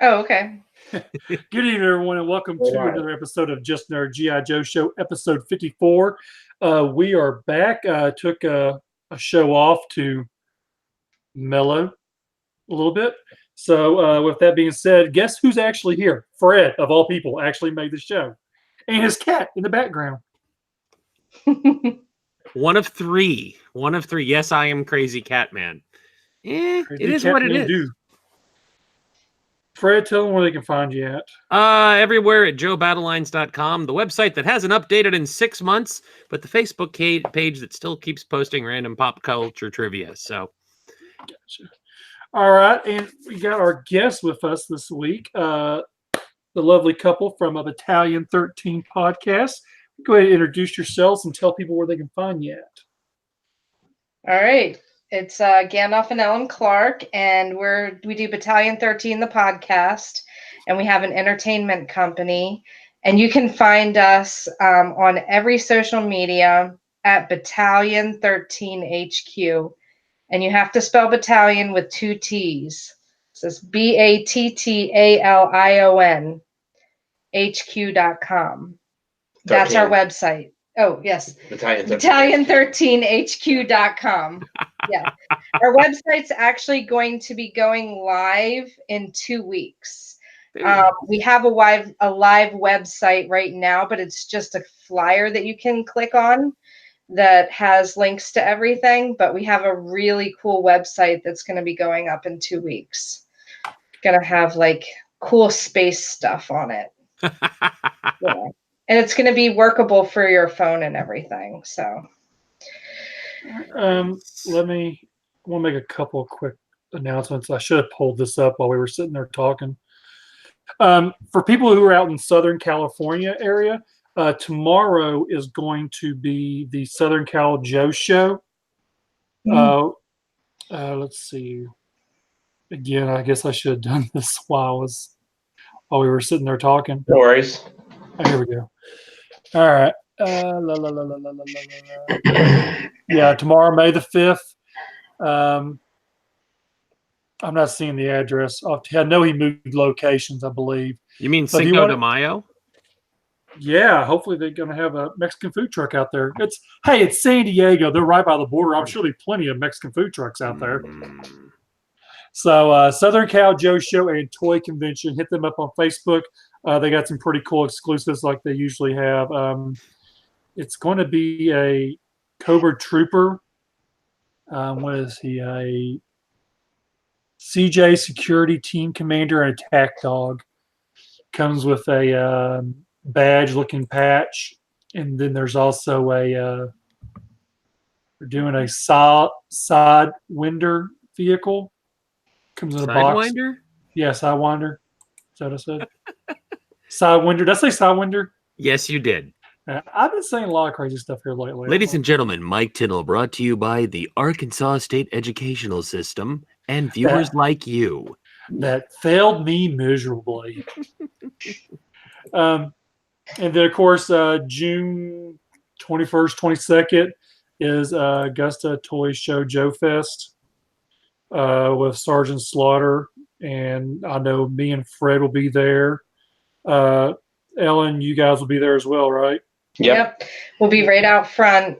Oh, okay. Good evening, everyone, and welcome to another episode of Just Nerd G.I. Joe Show, episode 54. We are back. Took a show off to mellow a little bit. So, with that being said, guess who's actually here? Fred, of all people, actually made the show. And his cat in the background. One of three. Yes, I am Crazy Cat Man. It is what it is. Do. Fred, tell them where they can find you at. Everywhere at joebattlelines.com, the website that hasn't updated in 6 months, but the Facebook page that still keeps posting random pop culture trivia. So, gotcha. All right, and we got our guest with us this week, the lovely couple from a Battalion 13 podcast. Go ahead and introduce yourselves and tell people where they can find you at. All right. It's Gandalf and Ellen Clark, and we do Battalion 13, the podcast, and we have an entertainment company. And you can find us on every social media at Battalion 13 HQ. And you have to spell Battalion with 2 T's. So it's BATTALION HQ.com. That's our website. Oh, yes. Battalion13HQ.com. Yeah. Our website's actually going to be going live in 2 weeks. We have a live website right now, but it's just a flyer that you can click on that has links to everything. But we have a really cool website that's going to be going up in 2 weeks. Going to have like cool space stuff on it. Yeah. And it's going to be workable for your phone and everything. So, I want to make a couple of quick announcements. I should have pulled this up while we were sitting there talking. For people who are out in Southern California area, tomorrow is going to be the Southern Cal Joe Show. Let's see. Again, I guess I should have done this while we were sitting there talking. No worries. Oh, here we go. All right. Yeah, tomorrow, May the 5th. I'm not seeing the address. I know he moved locations, I believe. You mean Cinco de Mayo? Yeah, hopefully they're going to have a Mexican food truck out there. It's San Diego. They're right by the border. I'm sure there'll be plenty of Mexican food trucks out there. So Southern Cal Joe Show and Toy Convention. Hit them up on Facebook. They got some pretty cool exclusives like they usually have. It's going to be a Cobra Trooper. What is he? A CJ Security Team Commander and Attack Dog. Comes with a badge-looking patch. And then there's also we're doing a Sidewinder vehicle. Comes in a box. Sidewinder? Yeah, Sidewinder. Is that what I said? Sidewinder. Did I say Sidewinder? Yes, you did. I've been saying a lot of crazy stuff here lately. Ladies and gentlemen, Mike Tinnell brought to you by the Arkansas State Educational System and viewers like you. That failed me miserably. And then, of course, June 21st, 22nd is Augusta Toy Show Joe Fest with Sergeant Slaughter. And I know me and Fred will be there. Ellen, you guys will be there as well, right? Yep. We'll be right out front,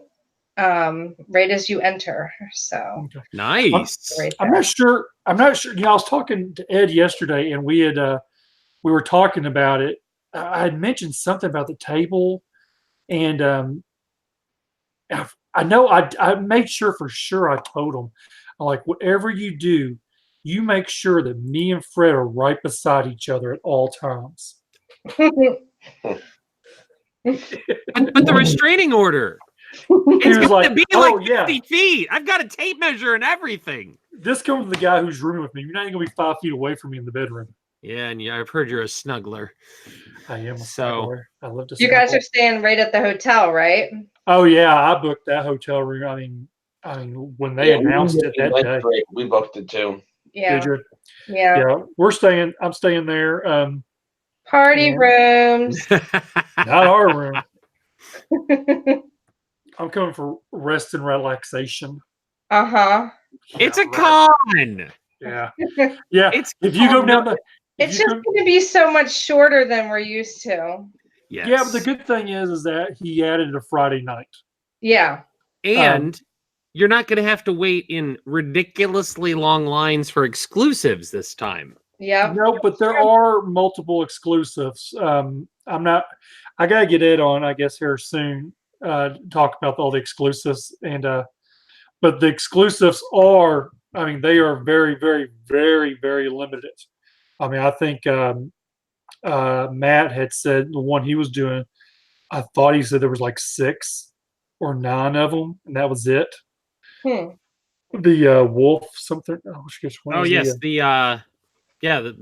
right as you enter. So nice. I'm not sure. You know, I was talking to Ed yesterday, and we were talking about it. I had mentioned something about the table, and I know I made sure for sure I told him, I'm like, whatever you do, you make sure that me and Fred are right beside each other at all times. But the restraining order. It's going to be like 50 feet. I've got a tape measure and everything. This comes from the guy who's rooming with me. You're not even going to be 5 feet away from me in the bedroom. Yeah, and I've heard you're a snuggler. I am a snuggler. I love to. You guys are staying right at the hotel, right? Oh yeah, I booked that hotel room. I mean, when they announced it that day, we booked it too. Yeah. Yeah. I'm staying there. Party rooms. Not our room. I'm coming for rest and relaxation. Uh-huh. It's a con. Yeah. Yeah. If you go down It's just going to be so much shorter than we're used to. Yes. Yeah, but the good thing is that he added a Friday night. Yeah. And you're not going to have to wait in ridiculously long lines for exclusives this time. Yeah. No, but there are multiple exclusives. I gotta get Ed on, I guess, here soon. Talk about all the exclusives, but the exclusives are, I mean, they are very, very, very, very limited. I mean, I think Matt had said the one he was doing. I thought he said there was like 6 or 9 of them, and that was it. The wolf something. Oh, yes, the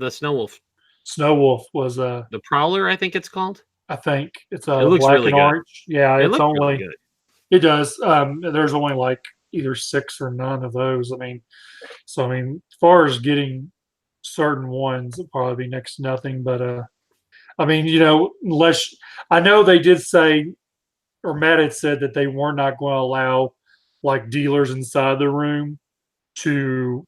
snow wolf. Snow wolf was the Prowler, I think it's called. I think it's it looks black really and good. orange. Yeah, it it's looks only really good. It does. There's only like either 6 or 9 of those. I mean, as far as getting certain ones, it'll probably be next to nothing. But I mean, unless I know they did say, or Matt had said that they were not going to allow like dealers inside the room to,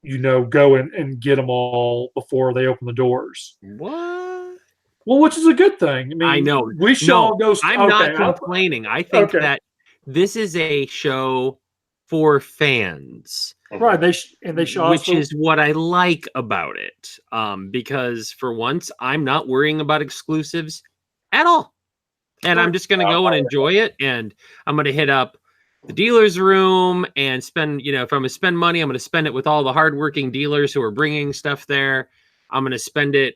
go and get them all before they open the doors. What? Well, which is a good thing. I mean, I know. we should all go. I'm not complaining. I think that this is a show for fans. Right. They should also, which is what I like about it. Because for once, I'm not worrying about exclusives at all. And I'm just going to go and enjoy it. And I'm going to hit up the dealer's room and spend, if I'm going to spend money, I'm going to spend it with all the hardworking dealers who are bringing stuff there. I'm going to spend it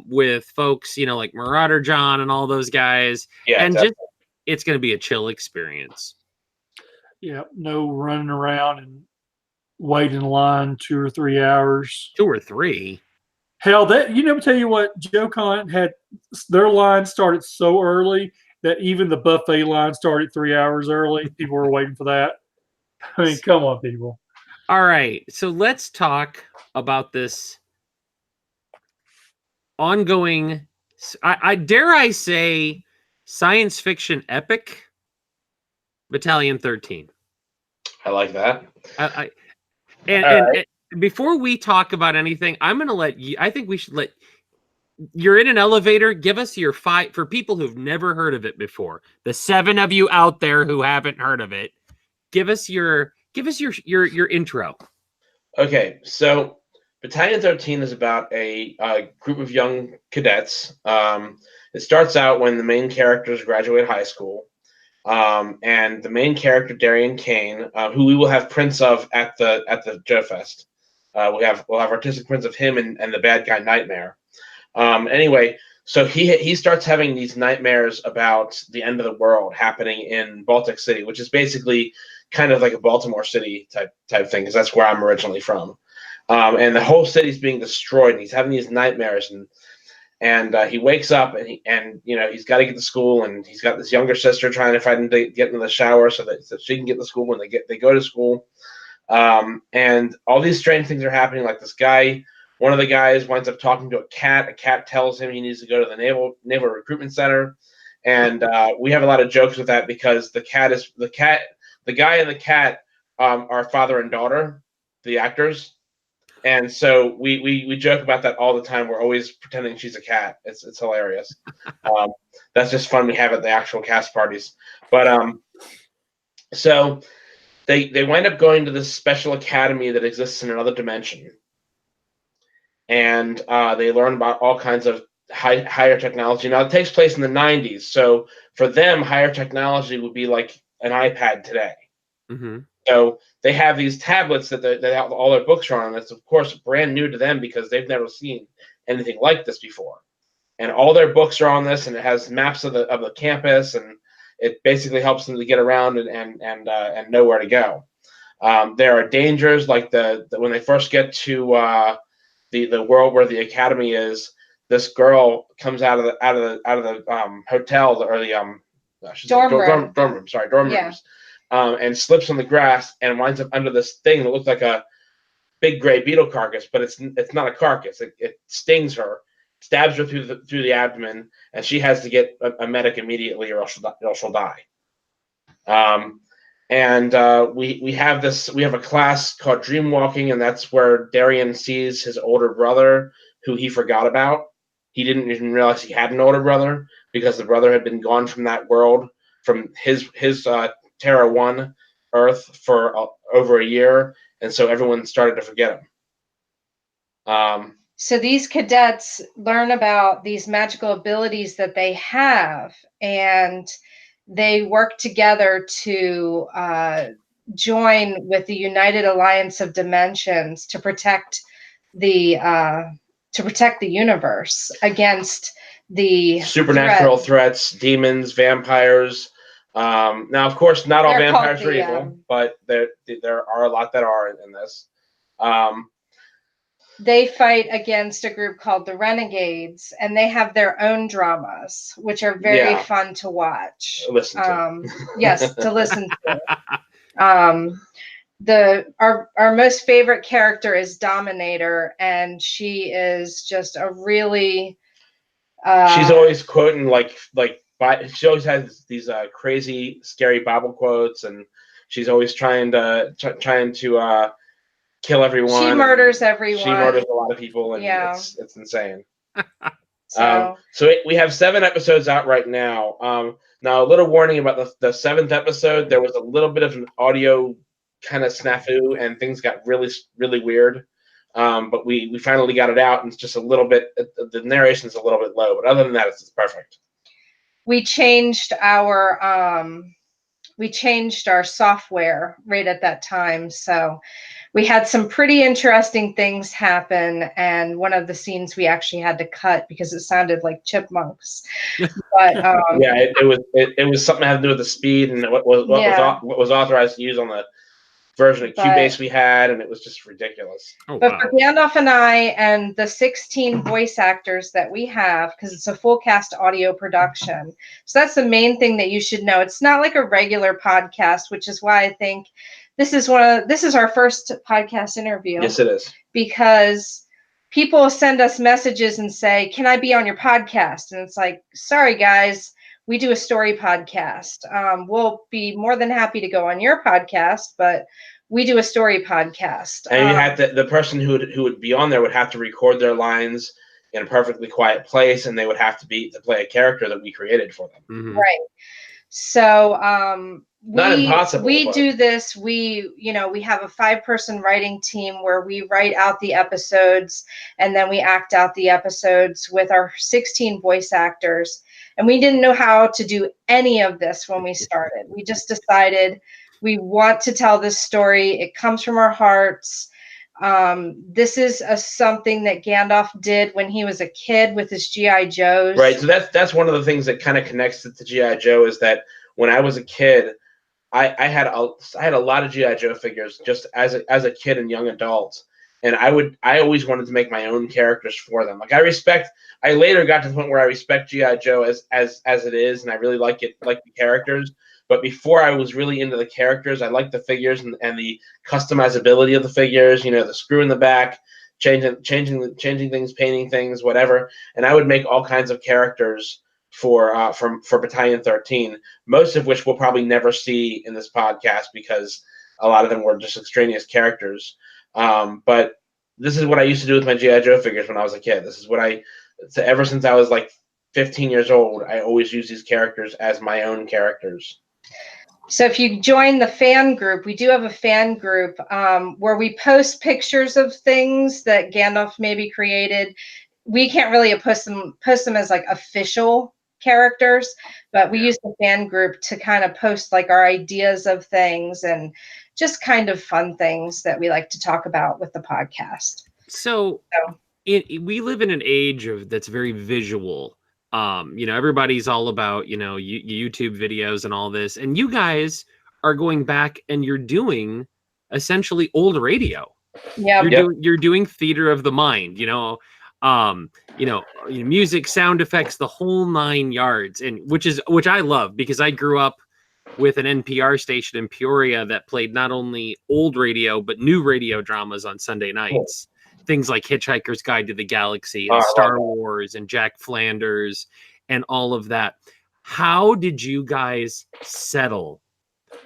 with folks, like Marauder John and all those guys. Yeah, and definitely. It's going to be a chill experience. Yeah, no running around and wait in line 2 or 3 hours. 2 or 3. Hell, tell you what, JoeCon had their line started so early that even the buffet line started 3 hours early. People were waiting for that. I mean, come on, people. All right, so let's talk about this ongoing, I dare I say, science fiction epic, Battalion 13. I like that. And before we talk about anything, I'm going to let you, I think we should let, you're in an elevator, give us your 5, for people who've never heard of it before, the 7 of you out there who haven't heard of it, give us your intro. Okay, so Battalion 13 is about a group of young cadets. It starts out when the main characters graduate high school. And the main character, Darian Kane, who we will have prints of at the Joe Fest. We'll have artistic prints of him and the bad guy Nightmare. Anyway, so he starts having these nightmares about the end of the world happening in Baltic City, which is basically kind of like a Baltimore City type thing, because that's where I'm originally from. And the whole city's being destroyed, and he's having these nightmares, and he wakes up and he's got to get to school, and he's got this younger sister trying to find him to get into the shower so that she can get to school when they go to school. And all these strange things are happening. Like this guy, one of the guys winds up talking to a cat. A cat tells him he needs to go to the Naval Recruitment Center. And we have a lot of jokes with that because the guy and the cat are father and daughter, the actors. And so we joke about that all the time. We're always pretending she's a cat. It's hilarious. That's just fun we have at the actual cast parties. But so they wind up going to this special academy that exists in another dimension. And they learn about all kinds of higher technology. Now, it takes place in the 90s. So for them, higher technology would be like an iPad today. Mm-hmm. So they have these tablets that all their books are on. And it's, of course, brand new to them because they've never seen anything like this before. And all their books are on this, and it has maps of the campus, and it basically helps them to get around and know where to go. There are dangers, like when they first get to the world where the academy is. This girl comes out of the hotel or the dorm rooms. And slips on the grass and winds up under this thing that looks like a big gray beetle carcass, but it's not a carcass. It stings her, stabs her through the abdomen, and she has to get a medic immediately, or else she'll die. We have a class called Dreamwalking, and that's where Darian sees his older brother, who he forgot about. He didn't even realize he had an older brother because the brother had been gone from that world, from his Terra 1 Earth for over a year, and so everyone started to forget him. So these cadets learn about these magical abilities that they have, and they work together to join with the United Alliance of Dimensions to protect the universe against the supernatural threats, demons, vampires. Now, of course, not all vampires are evil, but there are a lot that are in this. They fight against a group called the Renegades, and they have their own dramas, which are very fun to watch. Listen to. Yes, to listen to. Our most favorite character is Dominator, and she is just a really. She's always quoting she always has these crazy, scary Bible quotes, and she's always trying to kill everyone. She murders everyone. She murders a lot of people, and it's insane. So we have 7 episodes out right now. Now, a little warning about the 7th episode. There was a little bit of an audio kind of snafu, and things got really, really weird. But we finally got it out, and it's just a little bit. The narration's a little bit low, but other than that, it's perfect. We changed our software right at that time, so we had some pretty interesting things happen, and one of the scenes we actually had to cut because it sounded like chipmunks. But it was something that had to do with the speed and what was authorized to use on the version of Cubase we had, and it was just ridiculous. But for Gandalf and I and the 16 voice actors that we have, because it's a full cast audio production, so that's the main thing that you should know. It's not like a regular podcast, which is why I think this is our first podcast interview. Yes, it is. Because people send us messages and say, "Can I be on your podcast?" And it's like, sorry guys, we do a story podcast. We'll be more than happy to go on your podcast, but we do a story podcast. And you had the person who would be on there would have to record their lines in a perfectly quiet place, and they would have to play a character that we created for them. Mm-hmm. Right. So not impossible. We do this. We have a 5-person writing team where we write out the episodes, and then we act out the episodes with our 16 voice actors. And we didn't know how to do any of this when we started. We just decided we want to tell this story. It comes from our hearts. This is something that Gandalf did when he was a kid with his G.I. Joes. Right. So that's one of the things that kind of connects it to G.I. Joe is that when I was a kid, I had a lot of G.I. Joe figures just as a kid and young adult. And I always wanted to make my own characters for them. Like I later got to the point where I respect G.I. Joe as it is, and I really like the characters. But before I was really into the characters, I liked the figures and the customizability of the figures. The screw in the back, changing things, painting things, whatever. And I would make all kinds of characters for Battalion 13, most of which we'll probably never see in this podcast because a lot of them were just extraneous characters. But this is what I used to do with my G.I. Joe figures when I was a kid. This is what ever since I was like 15 years old, I always use these characters as my own characters. So if you join the fan group, we do have a fan group where we post pictures of things that Gandalf maybe created. We can't really post them as like official characters, but we use the fan group to kind of post like our ideas of things and just kind of fun things that we like to talk about with the podcast. So we live in an age that's very visual. Everybody's all about, YouTube videos and all this. And you guys are going back and you're doing essentially old radio. Yeah. You're doing theater of the mind, music, sound effects, the whole 9 yards. And which I love because I grew up with an NPR station in Peoria that played not only old radio, but new radio dramas on Sunday nights. Things like Hitchhiker's Guide to the Galaxy and Star Wars and Jack Flanders and all of that. How did you guys settle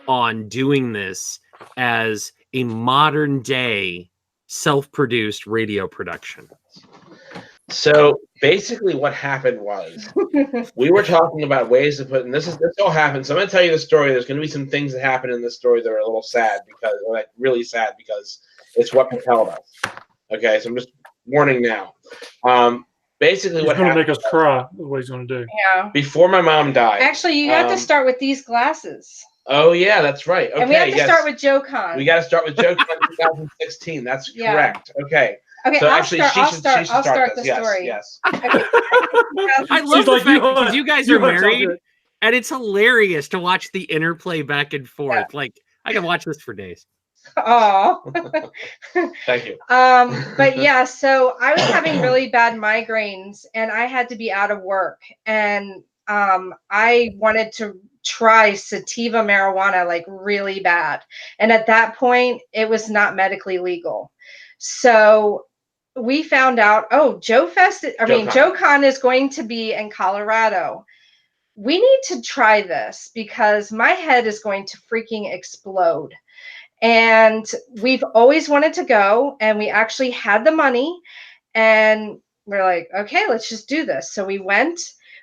on doing this as a modern day self-produced radio production? So basically, what happened was we were talking about ways to put, and this all happened. So I'm going to tell you the story. There's going to be some things that happen in this story that are a little sad really sad because it's what propelled us. Okay, so I'm just warning now. Basically, He's going to make us cry. That's what he's going to do. Yeah. Before my mom died. Actually, you have to start with these glasses. Oh yeah, that's right. Okay, and we have to start with JoeCon. We got to start with JoeCon 2016. That's correct. Okay. Okay, so I'll actually, I'll start the story. Yes. Okay. I love the fact because you guys are married, and it's hilarious to watch the interplay back and forth. Yeah. Like I can watch this for days. Oh. Thank you. But yeah, so I was having really bad migraines, and I had to be out of work, and I wanted to try sativa marijuana like really bad, and at that point, it was not medically legal. So we found out, JoeCon is going to be in Colorado. We need to try this because my head is going to freaking explode. And we've always wanted to go, and we actually had the money, and we're like, okay, let's just do this. So we went.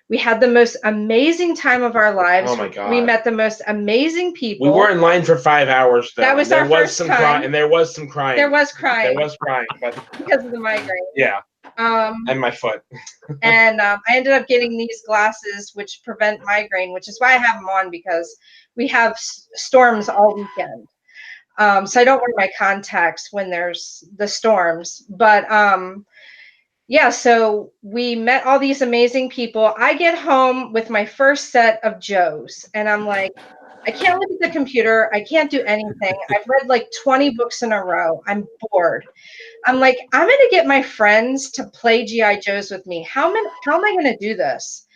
We had the most amazing time of our lives. Oh my God. We met the most amazing people. We were in line for 5 hours, though. That was our first time. And there was some crying. There was crying. But because of the migraine. Yeah. And my foot. And I ended up getting these glasses which prevent migraine, which is why I have them on, because we have storms all weekend. So I don't wear my contacts when there's the storms. But yeah, so we met all these amazing people. I get home with my first set of Joes, and I'm like, I can't look at the computer. I can't do anything. I've read like 20 books in a row. I'm bored. I'm like, I'm going to get my friends to play G.I. Joes with me. How am I going to do this?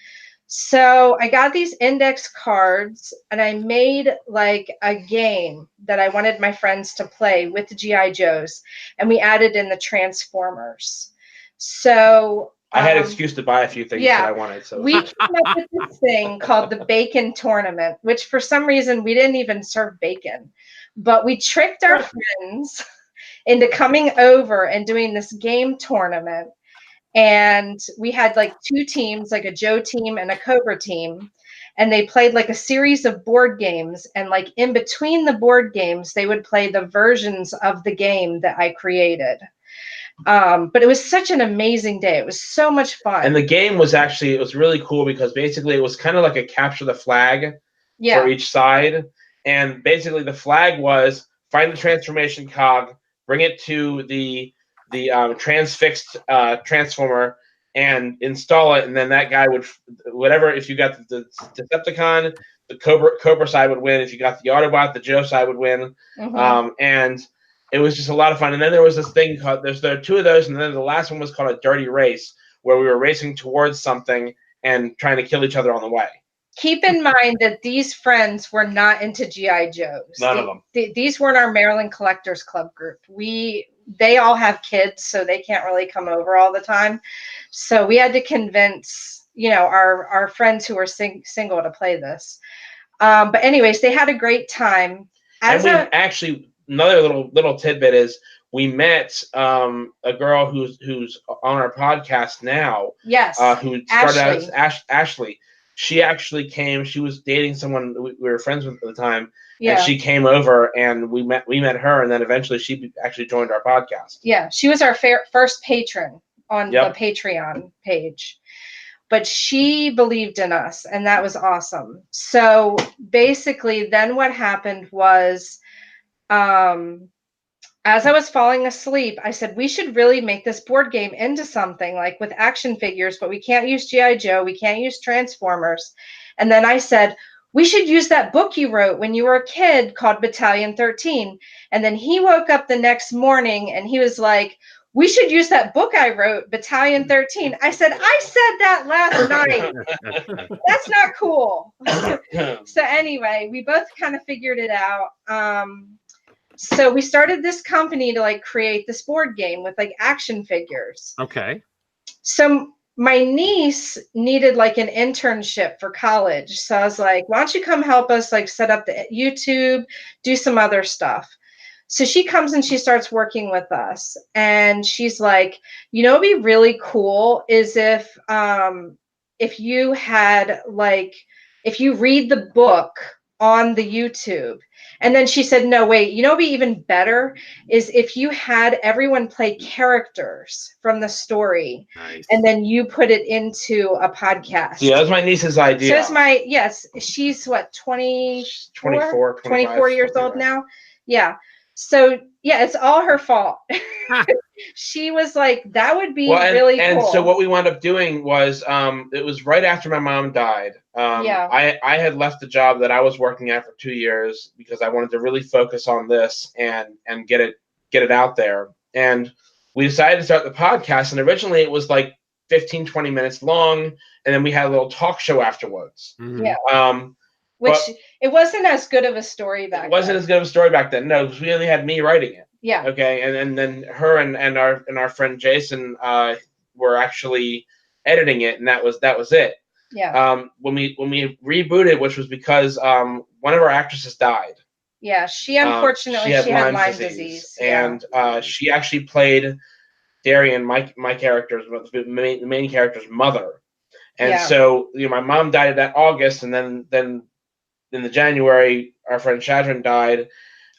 So I got these index cards, and I made like a game that I wanted my friends to play with the G.I. Joes, and we added in the Transformers. So I had an excuse to buy a few things that I wanted. So we came up with this thing called the Bacon Tournament, which for some reason we didn't even serve bacon, but we tricked our friends into coming over and doing this game tournament. And we had like two teams, like a Joe team and a Cobra team. And they played like a series of board games. And like in between the board games, they would play the versions of the game that I created. But it was such an amazing day. It was so much fun. And the game was actually, it was really cool because basically it was kind of like a capture the flag for each side. And basically the flag was find the transformation cog, bring it to the transfixed transformer and install it. And then that guy would, whatever, if you got the Decepticon, the Cobra side would win. If you got the Autobot, the Joe side would win. And it was just a lot of fun. And then there was this thing called, there are two of those, and then the last one was called a dirty race, where we were racing towards something and trying to kill each other on the way. Keep in mind that these friends were not into G.I. Joes. None of them. These weren't our Maryland Collectors Club group. They all have kids, so they can't really come over all the time. So we had to convince, our friends who were single to play this. But anyways, they had a great time. Another little tidbit is we met a girl who's on our podcast now. Yes. Who started out as Ashley. She actually came. She was dating someone we were friends with at the time. Yeah. And she came over, and we met her, and then eventually she actually joined our podcast. Yeah, she was our first patron on the Patreon page. But she believed in us, and that was awesome. So basically, then what happened was, as I was falling asleep, I said, we should really make this board game into something like with action figures, but we can't use G.I. Joe. We can't use Transformers. And then I said, we should use that book you wrote when you were a kid called Battalion 13. And then he woke up the next morning and he was like, we should use that book I wrote, Battalion 13. I said, I said that last night. That's not cool. So anyway, we both kind of figured it out. So we started this company to like create this board game with like action figures. Okay. So my niece needed like an internship for college. So I was like, why don't you come help us like set up the YouTube, do some other stuff. So she comes and she starts working with us, and she's like, you know, it'd be really cool is if you had like, if you read the book on the YouTube. And then she said, no, wait, you know, it'd be even better is if you had everyone play characters from the story, Nice. and then you put it into a podcast. Yeah, that was my niece's idea. So it's my, yes, she's what, 24 years old now. Yeah. So yeah, it's all her fault. She was like, that would be really cool. And so what we wound up doing was, it was right after my mom died. Yeah. I had left the job that I was working at for 2 years because I wanted to really focus on this and get it out there. And we decided to start the podcast. And originally it was like 15, 20 minutes long. And then we had a little talk show afterwards. Mhm. Yeah. Which it wasn't as good of a story back then. It wasn't as good of a story back then. No, because we only had me writing it. Yeah. Okay, and then her and our friend Jason were actually editing it, and that was it. Yeah. When we rebooted, which was because one of our actresses died. Yeah, she unfortunately she had Lyme disease. And she actually played Darian, my character's, the main character's mother. And so, you know, my mom died that August, and then in the January, our friend Shadron died.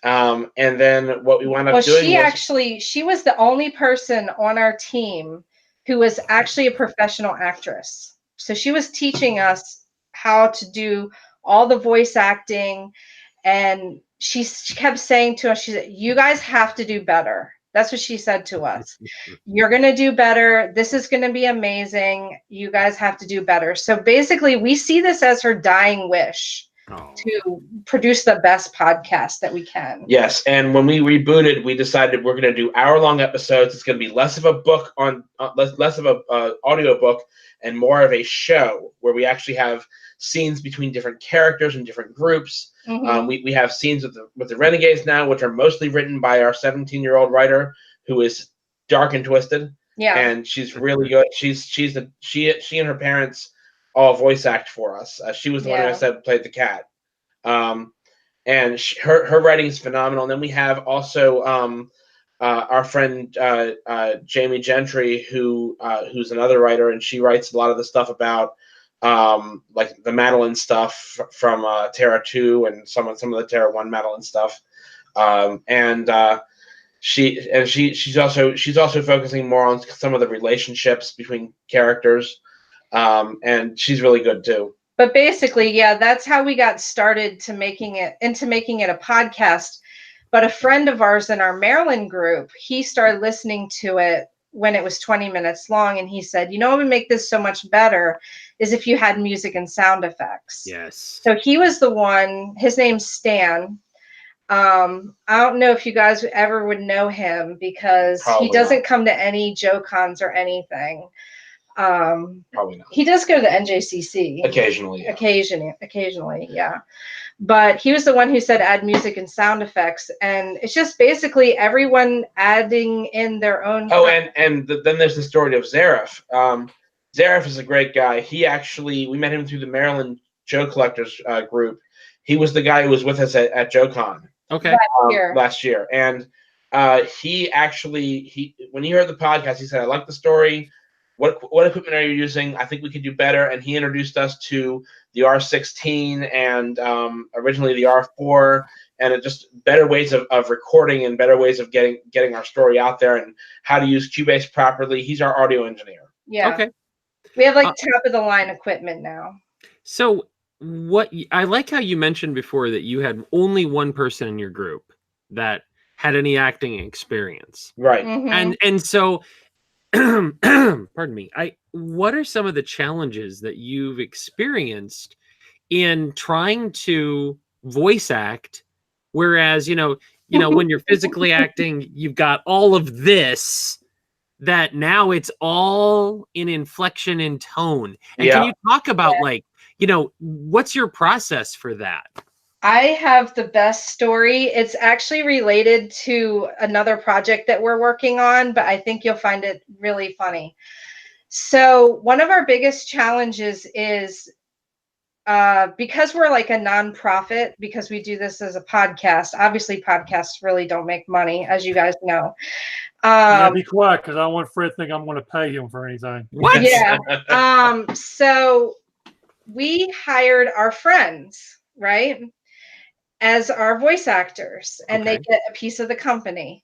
And then what we wound up doing she was the only person on our team who was actually a professional actress. So she was teaching us how to do all the voice acting, and she kept saying to us, she said, you guys have to do better. That's what she said to us. You're going to do better. This is going to be amazing. You guys have to do better. So basically, we see this as her dying wish. To produce the best podcast that we can. Yes, and when we rebooted, we decided we're going to do hour-long episodes. It's going to be less of a book less of a audio book, and more of a show where we actually have scenes between different characters and different groups. Mm-hmm. We have scenes with the Renegades now, which are mostly written by our 17-year-old writer, who is dark and twisted. Yeah, and she's really good. She and her parents all voice act for us. She was the one who I said played the cat. And her writing is phenomenal. And then we have also our friend Jamie Gentry, who's another writer, and she writes a lot of the stuff about like the Madeline stuff from Terra 2 and some of the Terra 1 Madeline stuff. She's also focusing more on some of the relationships between characters. And she's really good too. But basically, yeah, that's how we got started to making it a podcast. But a friend of ours in our Maryland group, he started listening to it when it was 20 minutes long, and he said, you know what would make this so much better is if you had music and sound effects. Yes. So he was the one, his name's Stan. I don't know if you guys ever would know him because Probably he doesn't not. come to any JoeCons or anything. Probably not. He does go to the NJCC Occasionally. Yeah. Occasionally, yeah. But he was the one who said add music and sound effects, and it's just basically everyone adding in their own. Oh, and then there's the story of Zareth. Zareth is a great guy. We met him through the Maryland Joe Collectors group. He was the guy who was with us at JoeCon. Okay. Last year. And he when he heard the podcast, he said, I like the story. What equipment are you using? I think we could do better. And he introduced us to the R16 and originally the R4, and just better ways of recording and better ways of getting our story out there and how to use Cubase properly. He's our audio engineer. Yeah. Okay. We have like top of the line equipment now. So I like how you mentioned before that you had only one person in your group that had any acting experience. Right. Mm-hmm. And so pardon me. What are some of the challenges that you've experienced in trying to voice act, whereas when you're physically acting, you've got all of this that now it's all in inflection and tone. And can you talk about what's your process for that? I have the best story. It's actually related to another project that we're working on, but I think you'll find it really funny. So one of our biggest challenges is because we're like a nonprofit, because we do this as a podcast, obviously podcasts really don't make money, as you guys know. Yeah, be quiet, because I don't want Fred to think I'm going to pay him for anything. What? Yeah. So we hired our friends, right, as our voice actors, and they get a piece of the company.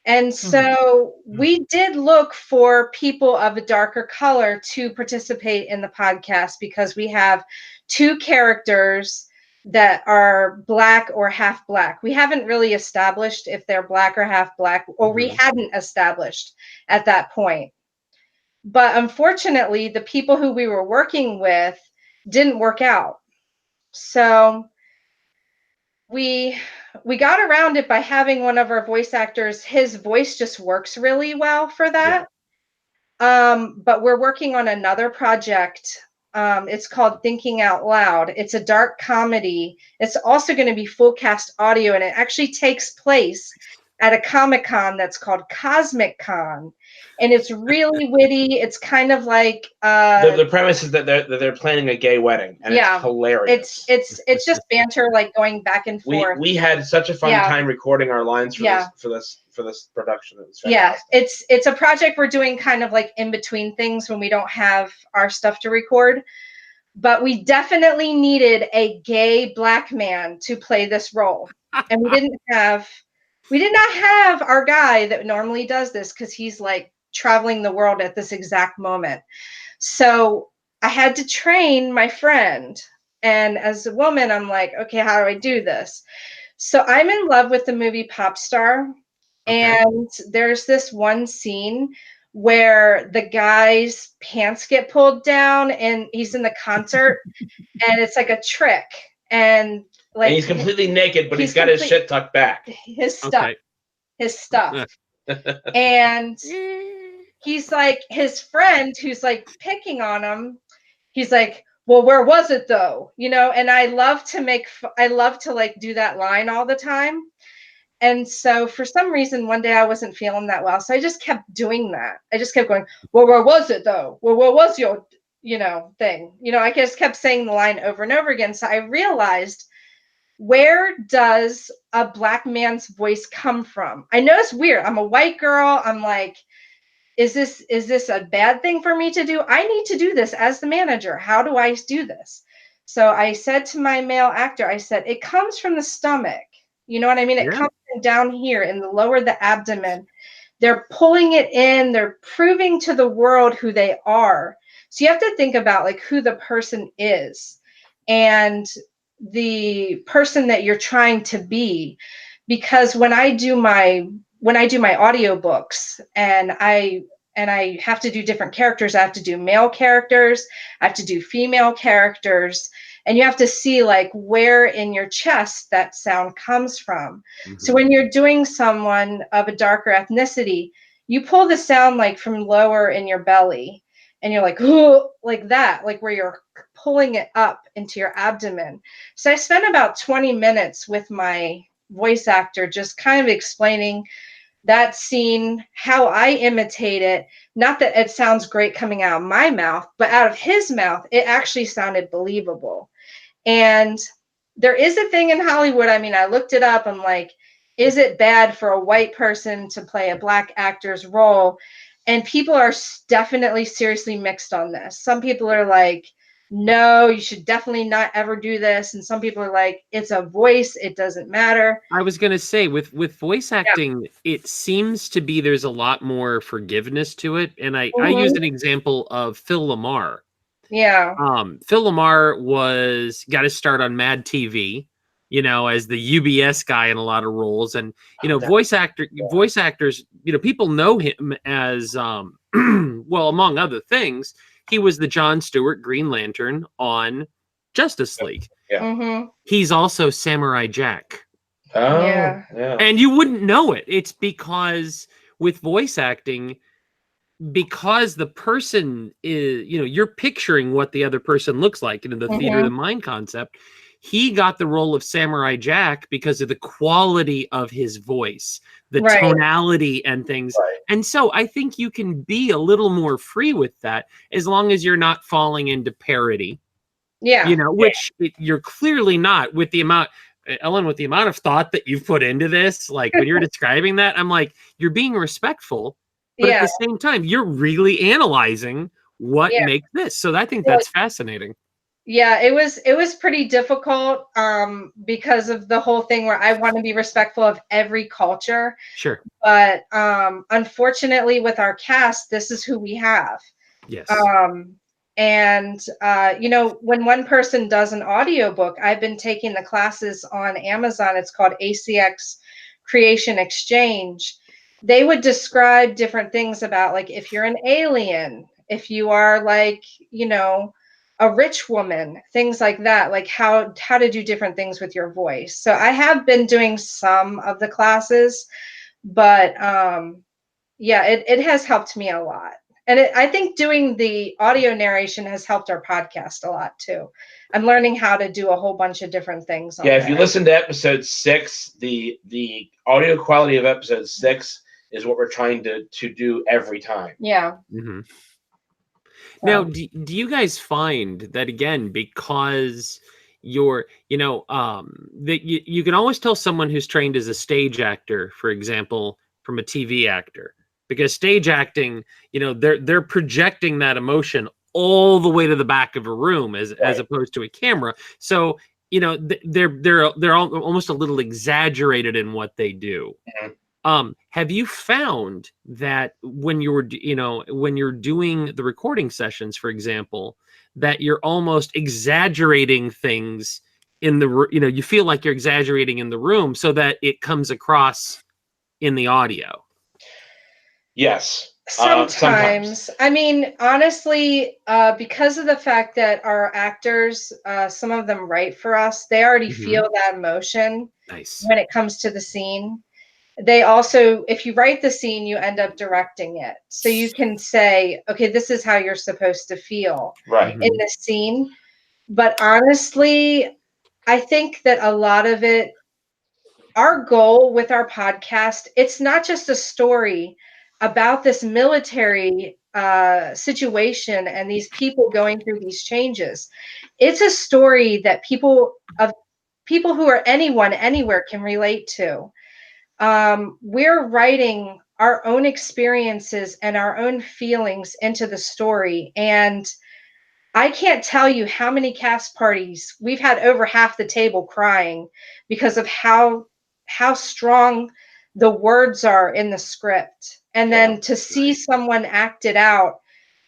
And so we did look for people of a darker color to participate in the podcast, because we have 2 characters that are black or half black. We haven't really established if they're black or half black, or we hadn't established at that point. But unfortunately, the people who we were working with didn't work out. So we got around it by having one of our voice actors, his voice just works really well for that. But we're working on another project. It's called Thinking Out Loud. It's a dark comedy. It's also going to be full cast audio, and it actually takes place at a Comic-Con that's called Cosmic Con. And it's really witty. It's kind of like the premise is that they're planning a gay wedding, and it's hilarious. It's just banter, like going back and forth. We had such a fun time recording our lines for this production. It was fantastic. It's a project we're doing kind of like in between things when we don't have our stuff to record. But we definitely needed a gay black man to play this role, and we did not have our guy that normally does this, because he's like traveling the world at this exact moment. So I had to train my friend. And as a woman, I'm like, okay, how do I do this? So I'm in love with the movie Pop Star. And there's this one scene where the guy's pants get pulled down, and he's in the concert, and it's like a trick. And like, he's completely naked, but he's got his shit tucked back. His stuff. And he's like, his friend who's like picking on him, he's like, well, where was it though? You know, and I love to like do that line all the time. And so for some reason, one day I wasn't feeling that well. So I just kept doing that. I just kept going, well, where was it though? Well, what was your, thing? I just kept saying the line over and over again. So I realized, where does a black man's voice come from? I know it's weird. I'm a white girl. I'm like, is this a bad thing for me to do? I need to do this as the manager. How do I do this? So I said to my male actor, I said, it comes from the stomach. You know what I mean? It comes from down here in the lower the abdomen. They're pulling it in. They're proving to the world who they are. So you have to think about like who the person is and the person that you're trying to be. Because when I do my audiobooks and I have to do different characters, I have to do male characters, I have to do female characters, and you have to see like where in your chest that sound comes from. So when you're doing someone of a darker ethnicity, you pull the sound like from lower in your belly, and you're like, ooh, like that, like where you're pulling it up into your abdomen. So I spent about 20 minutes with my voice actor just kind of explaining that scene, how I imitate it. Not that it sounds great coming out of my mouth, but out of his mouth, it actually sounded believable. And there is a thing in Hollywood. I mean, I looked it up. I'm like, is it bad for a white person to play a black actor's role? And people are definitely seriously mixed on this. Some people are like, no, you should definitely not ever do this. And some people are like, it's a voice, it doesn't matter. I was going to say, with voice acting, it seems to be there's a lot more forgiveness to it. And I use an example of Phil Lamar. Yeah. Phil Lamar got his start on Mad TV, as the UBS guy in a lot of roles. And, voice actors, people know him as, well, among other things, he was the Jon Stewart Green Lantern on Justice League. Yeah. He's also Samurai Jack. Oh, yeah. And you wouldn't know it. It's because with voice acting, because the person is, you're picturing what the other person looks like, the theater of the mind concept. He got the role of Samurai Jack because of the quality of his voice, the tonality and things. Right. And so I think you can be a little more free with that as long as you're not falling into parody. Yeah. Which you're clearly not with the amount, Ellen, with the amount of thought that you've put into this. Like when you're describing that, I'm like, you're being respectful, but at the same time, you're really analyzing what makes this. So I think that's fascinating. Yeah, it was pretty difficult because of the whole thing where I want to be respectful of every culture. Sure. But unfortunately with our cast, this is who we have. Yes. And when one person does an audiobook, I've been taking the classes on Amazon. It's called ACX Creation Exchange. They would describe different things about, like, if you're an alien, if you are like, a rich woman, things like that, like how to do different things with your voice. So I have been doing some of the classes, but it has helped me a lot. And I think doing the audio narration has helped our podcast a lot too. I'm learning how to do a whole bunch of different things. If you listen to episode 6, the audio quality of episode 6 is what we're trying to do every time. Yeah. Mm-hmm. Now, do you guys find that, again, because you're, that you can always tell someone who's trained as a stage actor, for example, from a TV actor, because stage acting, they're projecting that emotion all the way to the back of a room as opposed to a camera. So, they're almost a little exaggerated in what they do. Mm-hmm. Have you found that when you're doing the recording sessions, for example, that you're almost exaggerating things in the, you feel like you're exaggerating in the room so that it comes across in the audio? Yes. Sometimes. I mean, honestly, because of the fact that our actors, some of them write for us, they already feel that emotion when it comes to the scene. They also, if you write the scene, you end up directing it. So you can say, okay, this is how you're supposed to feel in the scene. But honestly, I think that a lot of it, our goal with our podcast, it's not just a story about this military situation and these people going through these changes. It's a story that people who are anyone, anywhere can relate to. We're writing our own experiences and our own feelings into the story. And I can't tell you how many cast parties we've had, over half the table crying because of how strong the words are in the script. And then to see someone act it out,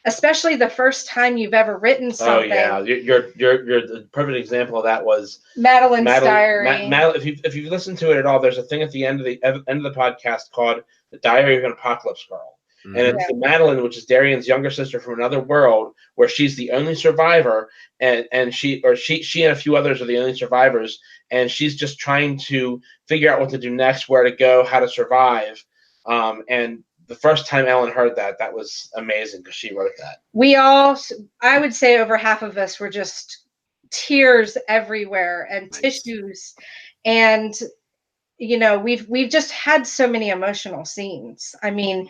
especially the first time you've ever written something. Oh yeah, you're the perfect example of that was Madeline's Diary. If you've listened to it at all, there's a thing at the end of the podcast called "The Diary of an Apocalypse Girl," and it's the Madeline, which is Darian's younger sister from another world, where she's the only survivor, and she and a few others are the only survivors, and she's just trying to figure out what to do next, where to go, how to survive, and the first time Ellen heard that was amazing because she wrote that. We all, I would say over half of us were just tears everywhere and tissues. And, we've just had so many emotional scenes. I mean,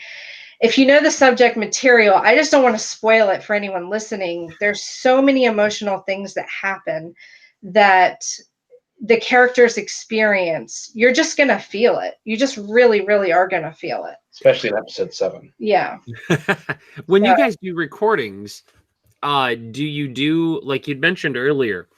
if you know the subject material, I just don't want to spoil it for anyone listening. There's so many emotional things that happen that the characters experience. You're just going to feel it. You just really, really are going to feel it. Especially in episode 7. Yeah. When you guys do recordings, do you do, like you'd mentioned earlier,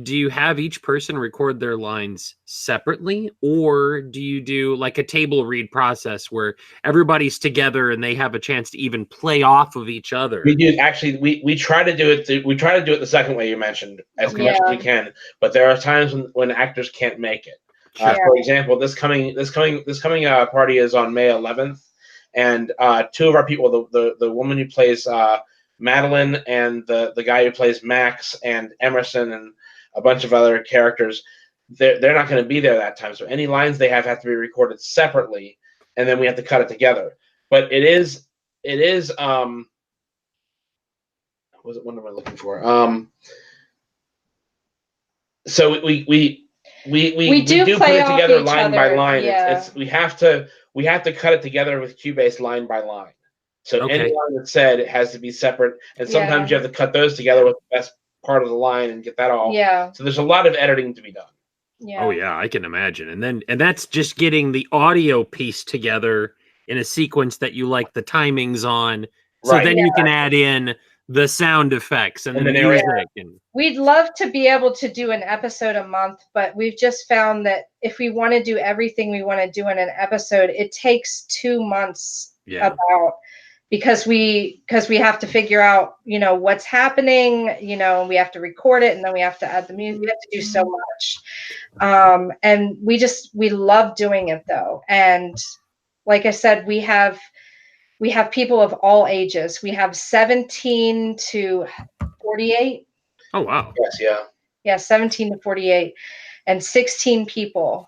do you have each person record their lines separately, or do you do like a table read process where everybody's together and they have a chance to even play off of each other? We do actually. We try to do it. We try to do it the second way you mentioned, as much as we can. But there are times when actors can't make it. For example, this coming party is on May 11th, and 2 of our people, the woman who plays Madeline and the guy who plays Max and Emerson and a bunch of other characters, they're not going to be there that time. So any lines they have to be recorded separately, and then we have to cut it together. But it is what am I looking for? So we do put it together line by line. It's we have to cut it together with Cubase line by line. So any line that's said, it has to be separate, and sometimes you have to cut those together with the best part of the line and get that all. Yeah. So there's a lot of editing to be done. Yeah. Oh yeah, I can imagine. And that's just getting the audio piece together in a sequence that you like the timings on. So Right. then you can add in the sound effects and the music. And we'd love to be able to do an episode a month, but we've just found that if we want to do everything we want to do in an episode, it takes 2 months about, because we have to figure out, you know, what's happening, you know, and we have to record it, and then we have to add the music. We have to do so much. And we love doing it though. And like I said, we have people of all ages. We have 17 to 48. oh wow. Yes, yeah. Yeah, 17 to 48 and 16 people,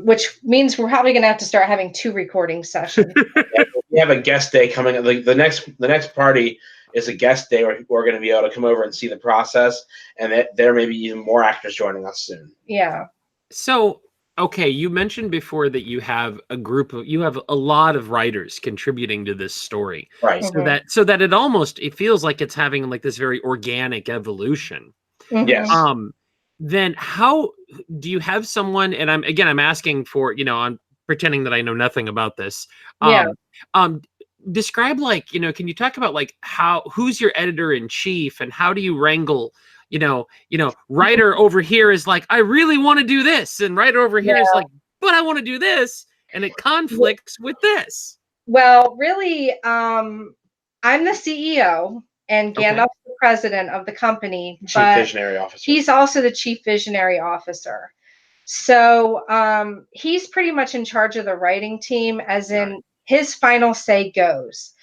which means we're probably going to have to start having 2 recording sessions. We have a guest day coming. Like the next party is a guest day where people are going to be able to come over and see the process, and there may be even more actors joining us soon. Yeah. So, okay, you mentioned before that you have a lot of writers contributing to this story. Right. So that it feels like it's having like this very organic evolution. Mm-hmm. Yes. Then how do you have someone, and I'm asking for, you know, I'm pretending that I know nothing about this. Describe, like, you know, can you talk about like who's your editor in chief, and how do you wrangle, you know, writer over here is like, I really want to do this, and writer over here is like, but I want to do this, and it conflicts with this. Well, really, I'm the CEO and Gandalf's the president of the company. Chief Visionary Officer. He's also the Chief Visionary Officer. So he's pretty much in charge of the writing team, as in his final say goes.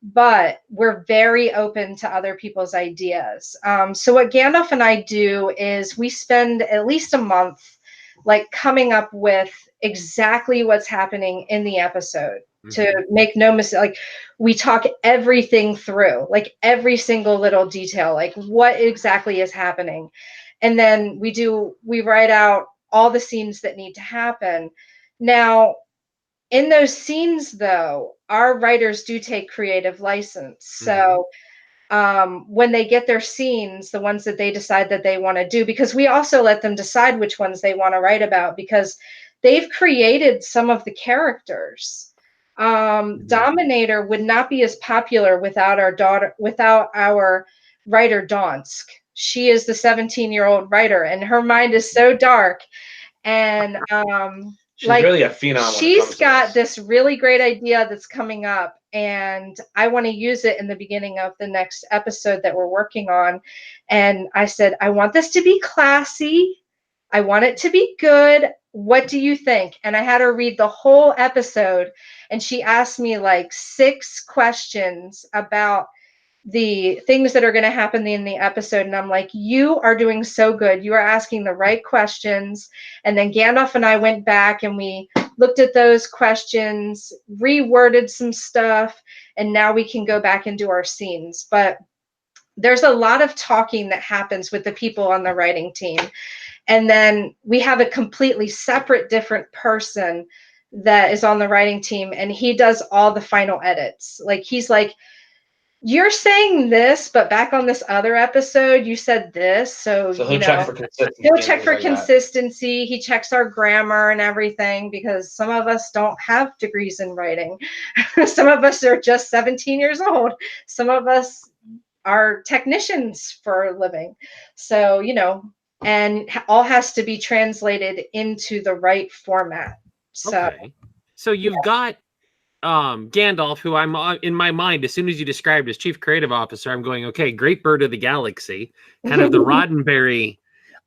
But we're very open to other people's ideas. So what Gandalf and I do is we spend at least a month like coming up with exactly what's happening in the episode. To make no mistake, like we talk everything through, like every single little detail, like what exactly is happening. And then we write out all the scenes that need to happen. Now, in those scenes though, our writers do take creative license. So when they get their scenes, the ones that they decide that they want to do, because we also let them decide which ones they want to write about, because they've created some of the characters. Dominator would not be as popular without our writer Donsk. She is the 17-year-old writer, and her mind is so dark. And she's like, really a phenom. She's got this really great idea that's coming up, and I want to use it in the beginning of the next episode that we're working on. And I said, I want this to be classy. I want it to be good. What do you think? And I had her read the whole episode, and she asked me like 6 questions about the things that are going to happen in the episode. And I'm like, you are doing so good. You are asking the right questions. And then Gandalf and I went back and we looked at those questions, reworded some stuff, and now we can go back and do our scenes. But there's a lot of talking that happens with the people on the writing team. And then we have a completely separate, different person that is on the writing team, and he does all the final edits. Like, he's like, you're saying this, but back on this other episode, you said this. So he'll check for consistency. He'll check for consistency. He checks our grammar and everything, because some of us don't have degrees in writing. Some of us are just 17 years old. Some of us are technicians for a living. So, you know, and all has to be translated into the right format. So you've got Gandalf, who I'm in my mind, as soon as you described as Chief Creative Officer, I'm going, okay, great bird of the galaxy, kind of the Roddenberry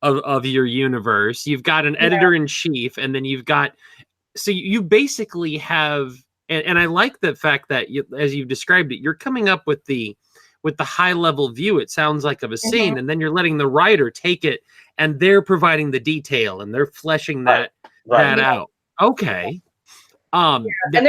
of your universe. You've got an editor-in-chief, and then you've got, so you basically have, and I like the fact that as you've described it, you're coming up with the high-level view, it sounds like, of a scene, and then you're letting the writer take it, and they're providing the detail, and they're fleshing that out. Okay. And they're